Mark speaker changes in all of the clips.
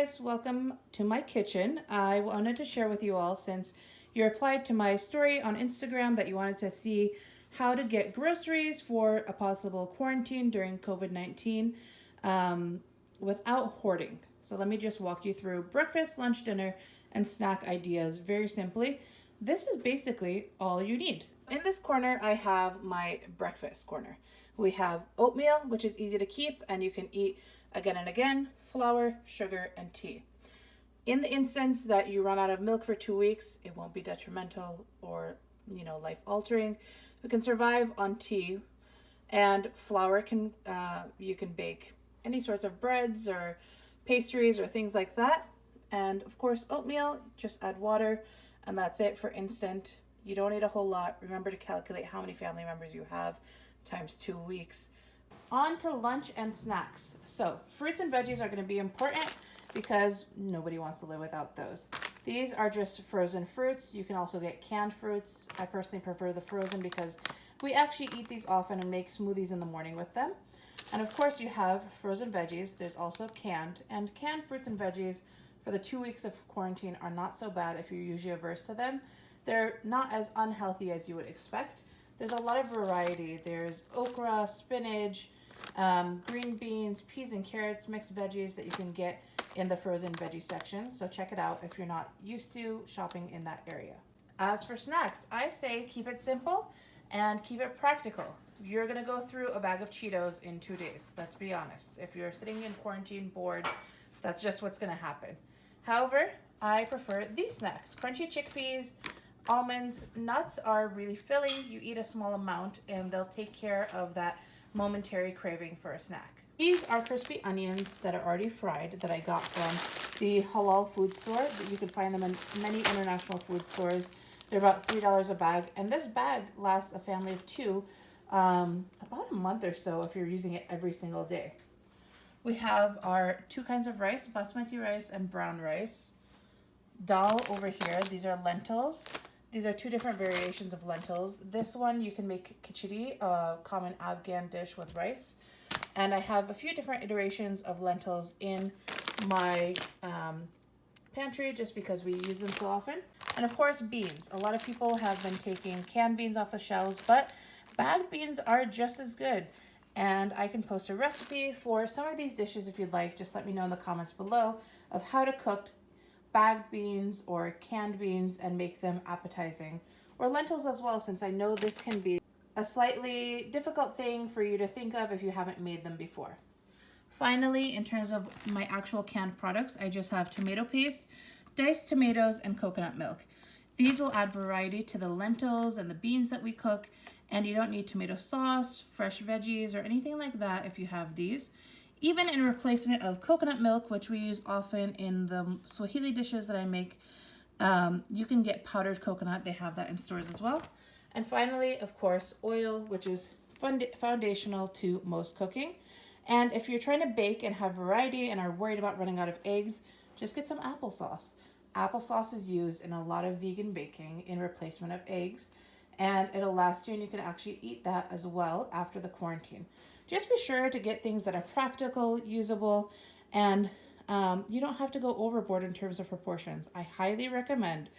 Speaker 1: guys, welcome to my kitchen. I wanted to share with you all, since you replied to my story on Instagram that you wanted to see how to get groceries for a possible quarantine during COVID-19 without hoarding. So let me just walk you through breakfast, lunch, dinner, and snack ideas very simply. This is basically all you need. In this corner, I have my breakfast corner. We have oatmeal, which is easy to keep and you can eat again and again, flour, sugar, and tea. In the instance that you run out of milk for 2 weeks, it won't be detrimental or, life altering. You can survive on tea, and flour you can bake any sorts of breads or pastries or things like that. And of course, oatmeal, just add water and that's it for instant. You don't need a whole lot. Remember to calculate how many family members you have times 2 weeks. On to lunch and snacks. So fruits and veggies are going to be important because nobody wants to live without those. These are just frozen fruits. You can also get canned fruits. I personally prefer the frozen because we actually eat these often and make smoothies in the morning with them. And of course you have frozen veggies. There's also canned fruits and veggies for the 2 weeks of quarantine are not so bad if you're usually averse to them. They're not as unhealthy as you would expect. There's a lot of variety. There's okra, spinach, green beans, peas and carrots, mixed veggies that you can get in the frozen veggie section. So check it out if you're not used to shopping in that area. As for snacks, I say keep it simple and keep it practical. You're gonna go through a bag of Cheetos in 2 days. Let's be honest. If you're sitting in quarantine bored, that's just what's gonna happen. However, I prefer these snacks. Crunchy chickpeas, almonds, nuts are really filling. You eat a small amount and they'll take care of that momentary craving for a snack. These are crispy onions that are already fried that I got from the halal food store. You can find them in many international food stores. They're about $3 a bag, and this bag lasts a family of 2 about a month or so if you're using it every single day. We have our 2 kinds of rice, basmati rice and brown rice. Dal over here, these are lentils. These are 2 different variations of lentils. This one you can make khichdi, a common Afghan dish with rice. And I have a few different iterations of lentils in my pantry just because we use them so often. And of course, beans. A lot of people have been taking canned beans off the shelves, but bagged beans are just as good. And I can post a recipe for some of these dishes if you'd like. Just let me know in the comments below of how to cook bagged beans or canned beans and make them appetizing, or lentils as well, since I know this can be a slightly difficult thing for you to think of if you haven't made them before. Finally, in terms of my actual canned products, I just have tomato paste, diced tomatoes, and coconut milk. These will add variety to the lentils and the beans that we cook, and you don't need tomato sauce, fresh veggies, or anything like that if you have these. Even in replacement of coconut milk, which we use often in the Swahili dishes that I make, you can get powdered coconut. They have that in stores as well. And finally, of course, oil, which is foundational to most cooking. And if you're trying to bake and have variety and are worried about running out of eggs, just get some applesauce. Applesauce is used in a lot of vegan baking in replacement of eggs, and it'll last you, and you can actually eat that as well after the quarantine. Just be sure to get things that are practical, usable, and you don't have to go overboard in terms of proportions. I highly recommend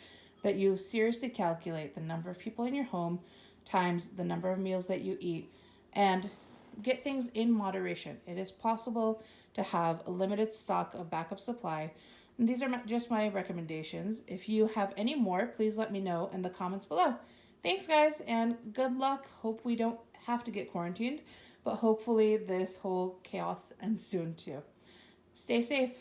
Speaker 1: that you seriously calculate the number of people in your home times the number of meals that you eat and get things in moderation. It is possible to have a limited stock of backup supply. And these are just my recommendations. If you have any more, please let me know in the comments below. Thanks, guys, and good luck. Hope we don't have to get quarantined, but hopefully this whole chaos ends soon too. Stay safe.